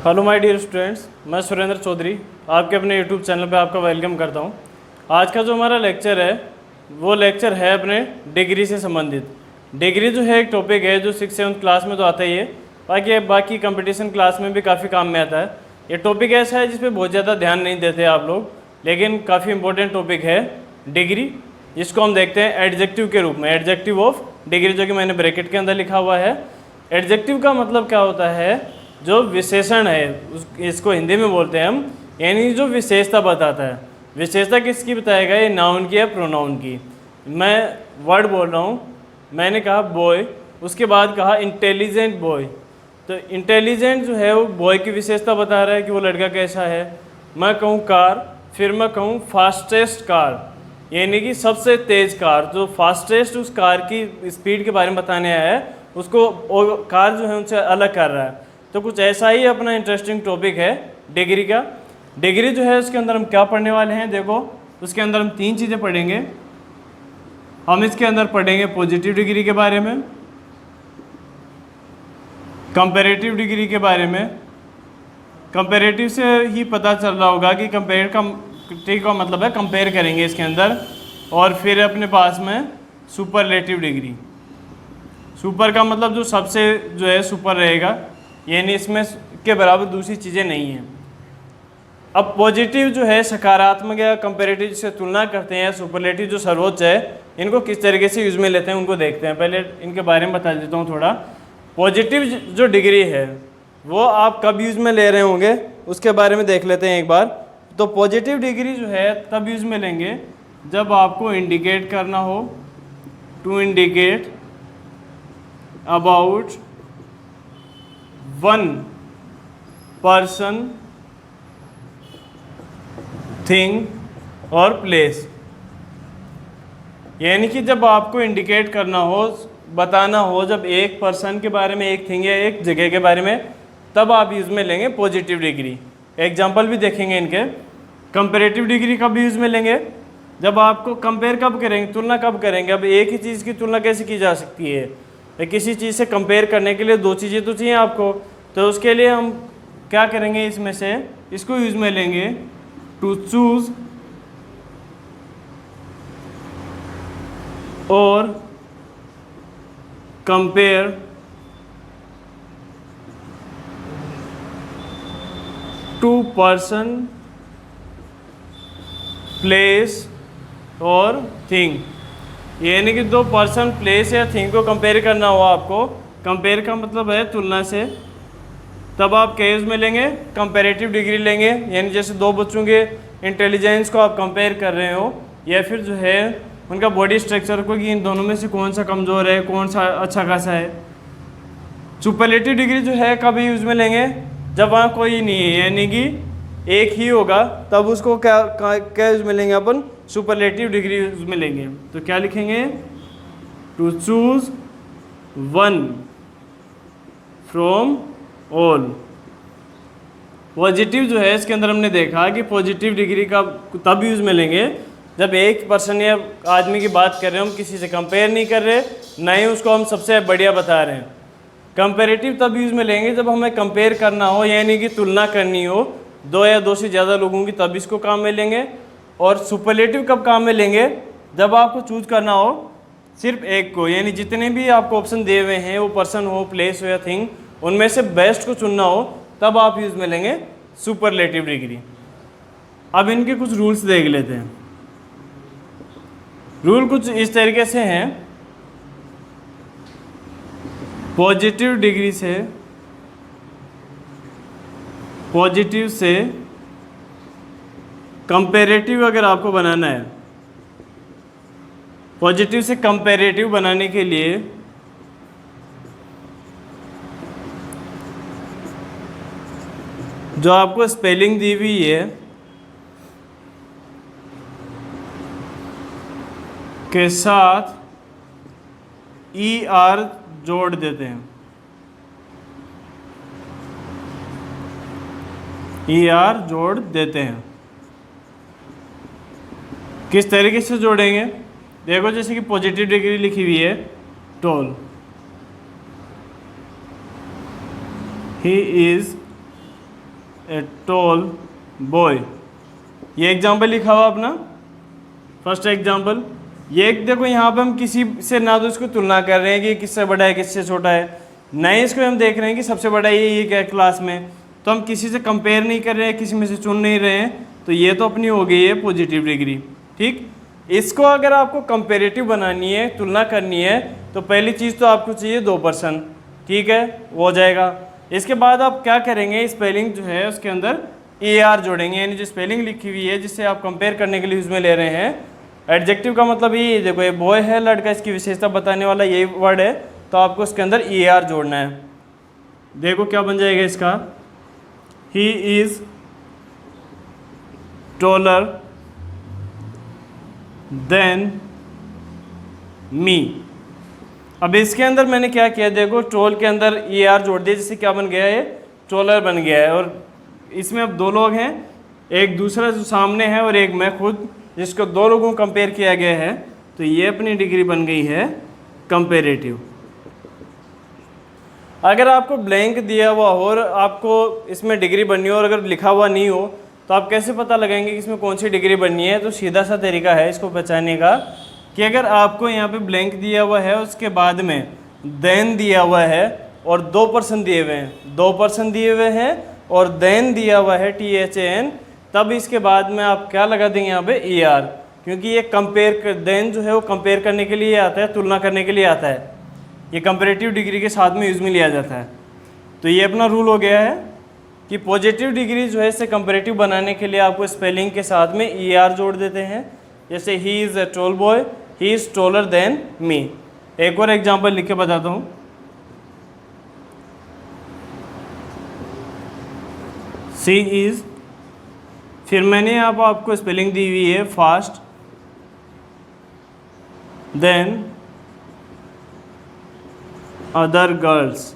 Hello my dear students, मैं सुरेंद्र चौधरी आपके अपने यूट्यूब चैनल पे आपका वेलकम करता हूँ। आज का जो हमारा लेक्चर है वो लेक्चर है अपने डिग्री से संबंधित। डिग्री जो है एक टॉपिक है जो 6-7 क्लास में तो आता ही है, बाकी कंपटीशन क्लास में भी काफ़ी काम में आता है। ये टॉपिक ऐसा है जिस पर बहुत ज़्यादा ध्यान नहीं देते आप लोग, लेकिन काफ़ी इंपॉर्टेंट टॉपिक है डिग्री, जिसको हम देखते हैं एडजेक्टिव के रूप में। एडजेक्टिव ऑफ डिग्री, जो कि मैंने ब्रैकेट के अंदर लिखा हुआ है। एडजेक्टिव का मतलब क्या होता है? जो विशेषण है इसको हिंदी में बोलते हैं हम, यानी जो विशेषता बताता है। विशेषता किसकी बताएगा? ये नाउन की या प्रोनाउन की। मैं वर्ड बोल रहा हूँ, मैंने कहा बॉय, उसके बाद कहा इंटेलिजेंट बॉय, तो इंटेलिजेंट जो है वो बॉय की विशेषता बता रहा है कि वो लड़का कैसा है। मैं कहूँ कार, फिर मैं कहूँ फास्टेस्ट कार, यानी कि सबसे तेज़ कार, जो फास्टेस्ट उस कार की स्पीड के बारे में बताने आया है, उसको कार जो है उनसे अलग कर रहा है। तो कुछ ऐसा ही अपना इंटरेस्टिंग टॉपिक है डिग्री का। डिग्री जो है उसके अंदर हम क्या पढ़ने वाले हैं? देखो, उसके अंदर हम 3 चीज़ें पढ़ेंगे। हम इसके अंदर पढ़ेंगे पॉजिटिव डिग्री के बारे में, कंपैरेटिव डिग्री के बारे में। कंपैरेटिव से ही पता चल रहा होगा कि कंपेरेटिव का मतलब है कंपेयर करेंगे इसके अंदर। और फिर अपने पास में सुपरलेटिव डिग्री। सुपर का मतलब जो सबसे जो है सुपर रहेगा, यानी इसमें के बराबर दूसरी चीज़ें नहीं हैं। अब पॉजिटिव जो है सकारात्मक या कंपैरेटिव से तुलना करते हैं, सुपरलेटिव जो सर्वोच्च है, इनको किस तरीके से यूज़ में लेते हैं उनको देखते हैं। पहले इनके बारे में बता देता हूँ थोड़ा। पॉजिटिव जो डिग्री है वो आप कब यूज़ में ले रहे होंगे उसके बारे में देख लेते हैं एक बार। तो पॉजिटिव डिग्री जो है तब यूज़ में लेंगे जब आपको इंडिकेट करना हो, to indicate about one person, thing और प्लेस। यानी कि जब आपको इंडिकेट करना हो, बताना हो, जब एक पर्सन के बारे में, एक थिंग या एक जगह के बारे में, तब आप यूज़ में लेंगे पॉजिटिव डिग्री। एग्जाम्पल भी देखेंगे इनके। कंपैरेटिव डिग्री कब यूज़ में लेंगे? जब आपको कंपेयर कब करेंगे, तुलना कब करेंगे। अब एक ही चीज़ की तुलना कैसे की जा सकती है? किसी चीज़ से कंपेयर करने के लिए 2 चीज़ें तो चाहिए आपको, तो उसके लिए हम क्या करेंगे? इसमें से इसको यूज़ में लेंगे, टू चूज और कंपेयर टू पर्सन, प्लेस और थिंग। यानी कि 2 पर्सन, प्लेस या थिंग को कंपेयर करना हो आपको। कंपेयर का मतलब है तुलना से, तब आप क्या यूज़ में लेंगे? कंपैरेटिव डिग्री लेंगे। यानी जैसे 2 बच्चों के इंटेलिजेंस को आप कंपेयर कर रहे हो, या फिर जो है उनका बॉडी स्ट्रक्चर को, कि इन दोनों में से कौन सा कमज़ोर है, कौन सा अच्छा खासा है। सुपरलेटिव डिग्री जो है कब यूज़ में लेंगे? जब वहाँ कोई नहीं है, यानी कि एक ही होगा, तब उसको क्या यूज़ में लेंगे? अपन सुपरलेटिव डिग्री यूज़ में लेंगे। तो क्या लिखेंगे? To choose one from all. Positive जो है इसके अंदर हमने देखा कि पॉजिटिव डिग्री का तब यूज़ में लेंगे जब एक पर्सन या आदमी की बात कर रहे हैं, हम किसी से कंपेयर नहीं कर रहे, ना ही उसको हम सबसे बढ़िया बता रहे हैं। कंपैरेटिव तब यूज़ में लेंगे जब हमें कंपेयर करना हो, यानी कि तुलना करनी हो 2 या 2 से ज़्यादा लोगों की, तब इसको काम में लेंगे। और सुपरलेटिव कब काम में लेंगे? जब आपको चूज करना हो सिर्फ एक को, यानी जितने भी आपको ऑप्शन दिए हुए हैं, वो पर्सन हो, प्लेस हो या थिंग, उनमें से बेस्ट को चुनना हो, तब आप यूज़ में लेंगे सुपरलेटिव डिग्री। अब इनके कुछ रूल्स देख लेते हैं। रूल कुछ इस तरीके से हैं। पॉजिटिव डिग्री से, पॉजिटिव से कंपैरेटिव अगर आपको बनाना है, पॉजिटिव से कंपैरेटिव बनाने के लिए जो आपको स्पेलिंग दी हुई है के साथ ER जोड़ देते हैं। ER जोड़ देते हैं। किस तरीके से जोड़ेंगे? देखो, जैसे कि पॉजिटिव डिग्री लिखी हुई है tall, he is a tall boy. ये एग्जाम्पल लिखा हुआ अपना फर्स्ट एग्जाम्पल। ये देखो यहाँ पे हम किसी से ना तो इसको तुलना कर रहे हैं कि किससे बड़ा है किससे छोटा है, ना ही इसको हम देख रहे हैं कि सबसे बड़ा ये क्या है क्लास में, तो हम किसी से कंपेयर नहीं कर रहे हैं, किसी में से चुन नहीं रहे हैं, तो ये तो अपनी हो गई है पॉजिटिव डिग्री। ठीक, इसको अगर आपको कंपेरेटिव बनानी है, तुलना करनी है, तो पहली चीज़ तो आपको चाहिए 2%। ठीक है, वो हो जाएगा। इसके बाद आप क्या करेंगे, स्पेलिंग जो है उसके अंदर AR जोड़ेंगे, यानी जो स्पेलिंग लिखी हुई है जिससे आप कंपेयर करने के लिए उसमें ले रहे हैं। एडजेक्टिव का मतलब ये देखो, ये बॉय है लड़का, इसकी विशेषता बताने वाला यही वर्ड है, तो आपको उसके अंदर AR जोड़ना है। देखो क्या बन जाएगा इसका, he is taller than me. अब इसके अंदर मैंने क्या किया, देखो टॉल के अंदर AR जोड़ दिया, जिससे क्या बन गया है, टॉलर बन गया है। और इसमें अब दो लोग हैं, एक दूसरा जो सामने है और एक मैं खुद, जिसको दो लोगों को कंपेयर किया गया है, तो ये अपनी डिग्री बन गई है कंपेरेटिव। अगर आपको ब्लैंक दिया हुआ हो और आपको इसमें डिग्री बननी हो और अगर लिखा हुआ नहीं हो, तो आप कैसे पता लगाएंगे कि इसमें कौन सी डिग्री बननी है। तो सीधा सा तरीका है इसको पहचानने का कि अगर आपको यहाँ पे ब्लैंक दिया हुआ है, उसके बाद में देन दिया हुआ है और 2% दिए हुए हैं, 2% दिए हुए हैं और देन दिया हुआ है THAN, तब इसके बाद में आप क्या लगा देंगे यहाँ पे AR, क्योंकि ये कंपेयर कर, देन जो है वो कंपेयर करने के लिए आता है, तुलना करने के लिए आता है, ये कंपेरेटिव डिग्री के साथ में यूज़ में लिया जाता है। तो ये अपना रूल हो गया है कि पॉजिटिव डिग्री जो है इसे कंपेरेटिव बनाने के लिए आपको स्पेलिंग के साथ में AR जोड़ देते हैं। जैसे he is a tall boy, he is taller than me. एक और एग्जाम्पल लिख के बताता हूँ। सी इज़, फिर मैंने यहाँ पर आपको स्पेलिंग दी हुई है fast than other girls.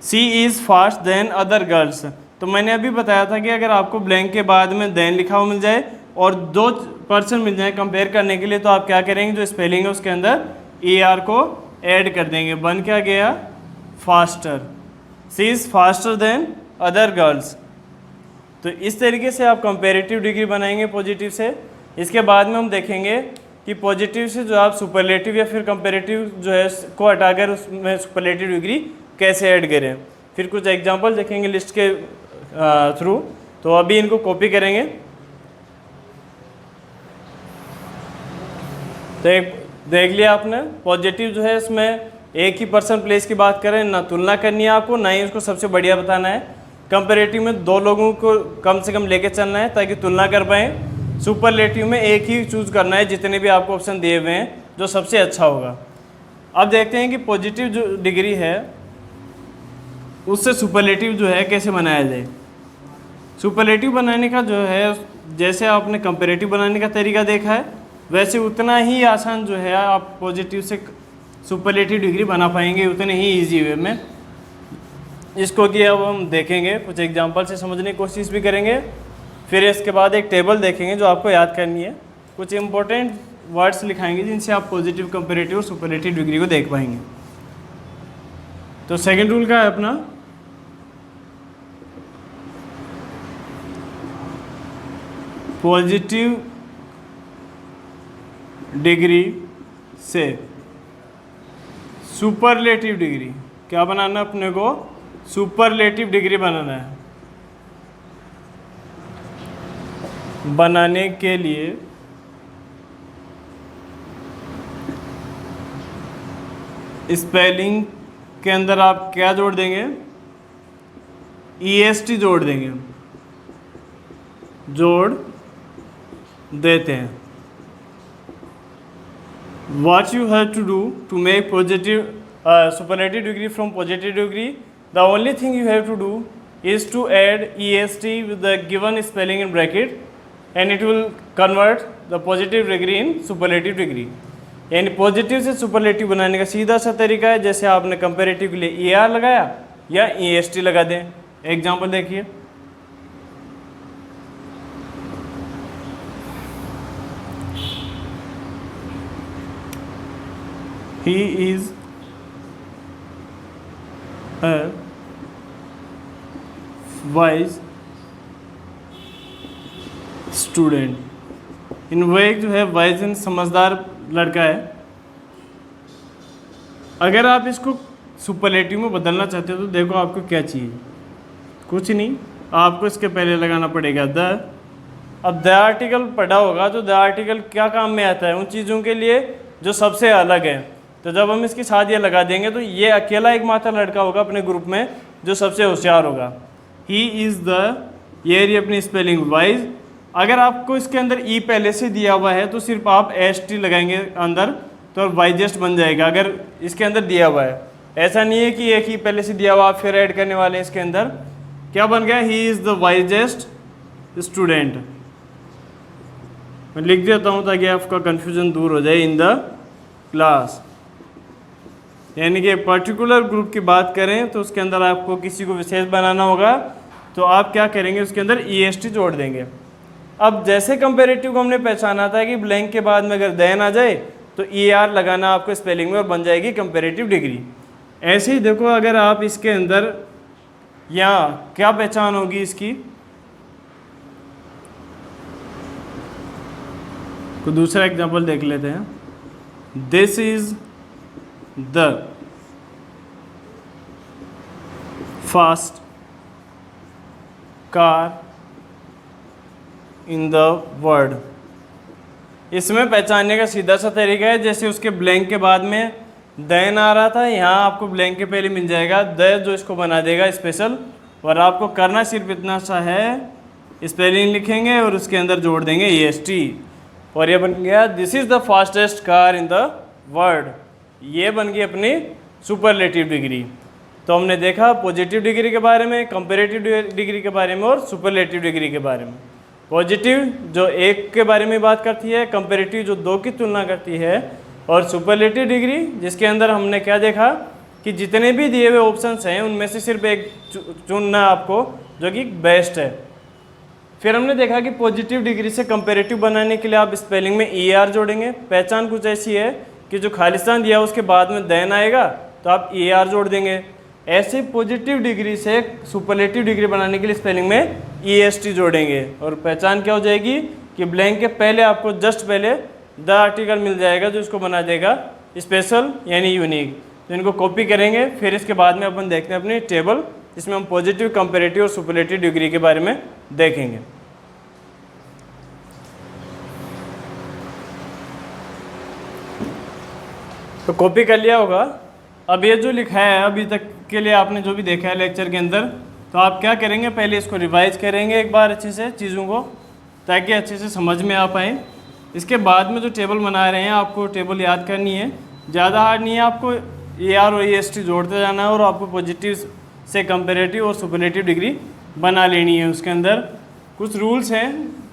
She is fast than other girls. तो मैंने अभी बताया था कि अगर आपको ब्लैंक के बाद में देन लिखा हुआ मिल जाए और 2% मिल जाए कंपेयर करने के लिए, तो आप क्या करेंगे, जो स्पेलिंग है उसके अंदर AR को ऐड कर देंगे। बन क्या गया, faster. She is faster than other girls. तो इस तरीके से आप कंपेरेटिव डिग्री बनाएंगे पॉजिटिव से। इसके बाद में हम देखेंगे कि पॉजिटिव से जो आप सुपरलेटिव या फिर कंपेरेटिव जो है को हटाकर उसमें सुपरलेटिव डिग्री कैसे ऐड करें। फिर कुछ एग्जांपल देखेंगे लिस्ट के थ्रू। तो अभी इनको कॉपी करेंगे। तो एक देख लिया आपने, पॉजिटिव जो है इसमें एक ही पर्सन प्लेस की बात करें, ना तुलना करनी है आपको, ना ही उसको सबसे बढ़िया बताना है। कंपेरेटिव में दो लोगों को कम से कम लेके चलना है ताकि तुलना कर पाएँ। सुपरलेटिव में एक ही चूज़ करना है जितने भी आपको ऑप्शन दिए हुए हैं, जो सबसे अच्छा होगा। अब देखते हैं कि पॉजिटिव जो डिग्री है उससे सुपरलेटिव जो है कैसे बनाया जाए। सुपरलेटिव बनाने का जो है, जैसे आपने कंपेरेटिव बनाने का तरीका देखा है, वैसे उतना ही आसान जो है आप पॉजिटिव से सुपरलेटिव डिग्री बना पाएंगे, उतने ही ईजी वे में। इसको कि अब हम देखेंगे, कुछ एग्जांपल से समझने की कोशिश भी करेंगे। फिर इसके बाद एक टेबल देखेंगे जो आपको याद करनी है। कुछ इंपॉर्टेंट वर्ड्स लिखाएंगे जिनसे आप पॉजिटिव, कंपेरेटिव और सुपरलेटिव डिग्री को देख पाएंगे। तो सेकंड रूल का है अपना, पॉजिटिव डिग्री से सुपरलेटिव डिग्री क्या बनाना है अपने को, सुपरलेटिव डिग्री बनाना है। बनाने के लिए स्पेलिंग के अंदर आप क्या जोड़ देंगे, EST जोड़ देंगे, जोड़ देते हैं। What you have to do to make positive superlative degree from positive degree, the only thing you have to do is to add EST with the given spelling in bracket and it will convert the positive degree in superlative degree। यानी positive से superlative बनाने का सीधा सा तरीका है, जैसे आपने कंपेरेटिव के लिए AR लगाया या EST लगा दें। एग्जांपल देखिए, he is a wise student. इन वो एक जो है वाइज एंड समझदार लड़का है। अगर आप इसको सुपरलेटिव में बदलना चाहते हो तो देखो आपको क्या चाहिए, कुछ नहीं, आपको इसके पहले लगाना पड़ेगा द। अब द आर्टिकल पढ़ा होगा तो द आर्टिकल क्या काम में आता है, उन चीज़ों के लिए जो सबसे अलग है। तो जब हम इसके साथ ये लगा देंगे तो ये अकेला एकमात्र लड़का होगा अपने ग्रुप में जो सबसे होशियार होगा। ही इज़ द, ये रही अपनी स्पेलिंग वाइज। अगर आपको इसके अंदर ई पहले से दिया हुआ है तो सिर्फ आप एस टी लगाएंगे अंदर तो वाइजेस्ट बन जाएगा। अगर इसके अंदर दिया हुआ है, ऐसा नहीं है कि एक ही पहले से दिया हुआ आप फिर ऐड करने वाले हैं इसके अंदर। क्या बन गया, he is the wisest student. मैं लिख देता हूँ ताकि आपका कन्फ्यूजन दूर हो जाए। इन द क्लास, यानी कि एक पर्टिकुलर ग्रुप की बात करें तो उसके अंदर आपको किसी को विशेष बनाना होगा तो आप क्या करेंगे, उसके अंदर ई एस टी जोड़ देंगे। अब जैसे कंपेरेटिव को हमने पहचाना था कि ब्लैंक के बाद में अगर देन आ जाए तो ई आर लगाना आपको स्पेलिंग में और बन जाएगी कंपेरेटिव डिग्री। ऐसे ही देखो अगर आप इसके अंदर यहाँ क्या पहचान होगी इसकी, को दूसरा एग्जांपल देख लेते हैं। This is the fast car in the world. इसमें पहचानने का सीधा सा तरीका है, जैसे उसके ब्लैंक के बाद में देन आ रहा था, यहाँ आपको ब्लैंक के पहले मिल जाएगा द, जो इसको बना देगा स्पेशल। और आपको करना सिर्फ इतना सा है, स्पेलिंग लिखेंगे और उसके अंदर जोड़ देंगे ई एस टी और ये बन गया this is the fastest car in the world. ये बन गई अपनी सुपरलेटिव डिग्री। तो हमने देखा पॉजिटिव डिग्री के बारे में, कंपेरेटिव डिग्री के बारे में और सुपरलेटिव डिग्री के बारे में। पॉजिटिव जो एक के बारे में बात करती है, कंपेरेटिव जो दो की तुलना करती है, और सुपरलेटिव डिग्री जिसके अंदर हमने क्या देखा कि जितने भी दिए हुए ऑप्शंस हैं उनमें से सिर्फ एक चुनना आपको जो कि बेस्ट है। फिर हमने देखा कि पॉजिटिव डिग्री से कंपेरेटिव बनाने के लिए आप स्पेलिंग में ई आर जोड़ेंगे। पहचान कुछ ऐसी है कि जो खालिस्तान दिया उसके बाद में देन आएगा तो आप ई आर जोड़ देंगे। ऐसे पॉजिटिव डिग्री से सुपरलेटिव डिग्री बनाने के लिए स्पेलिंग में ई एस टी जोड़ेंगे और पहचान क्या हो जाएगी कि ब्लैंक के पहले आपको जस्ट पहले द आर्टिकल मिल जाएगा जो इसको बना देगा स्पेशल यानी यूनिक। तो इनको कॉपी करेंगे, फिर इसके बाद में अपन देखते हैं अपनी टेबल जिसमें हम पॉजिटिव, कंपेरेटिव और सुपरलेटिव डिग्री के बारे में देखेंगे। तो कॉपी कर लिया होगा। अब ये जो लिखा है अभी तक के लिए आपने जो भी देखा है लेक्चर के अंदर, तो आप क्या करेंगे, पहले इसको रिवाइज करेंगे एक बार अच्छे से चीज़ों को ताकि अच्छे से समझ में आ पाए। इसके बाद में जो टेबल बना रहे हैं आपको टेबल याद करनी है, ज़्यादा हार्ड नहीं है। आपको ए आर और एस टी जोड़ते जाना है और आपको पॉजिटिव से कंपेरेटिव और सुपरलेटिव डिग्री बना लेनी है। उसके अंदर कुछ रूल्स हैं,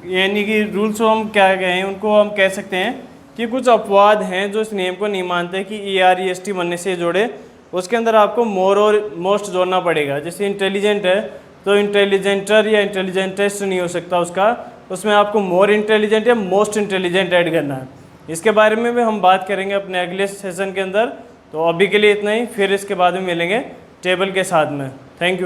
यानी कि रूल्स को हम क्या कहें, उनको हम कह सकते हैं कि कुछ अपवाद हैं जो इस नियम को नहीं मानते कि E R E S T बनने से जोड़े। उसके अंदर आपको मोर और मोस्ट जोड़ना पड़ेगा। जैसे इंटेलिजेंट है तो इंटेलिजेंटर या इंटेलिजेंटेस्ट नहीं हो सकता उसका, उसमें आपको मोर इंटेलिजेंट या मोस्ट इंटेलिजेंट ऐड करना है। इसके बारे में भी हम बात करेंगे अपने अगले सेशन के अंदर। तो अभी के लिए इतना ही, फिर इसके बाद में मिलेंगे टेबल के साथ में। Thank you.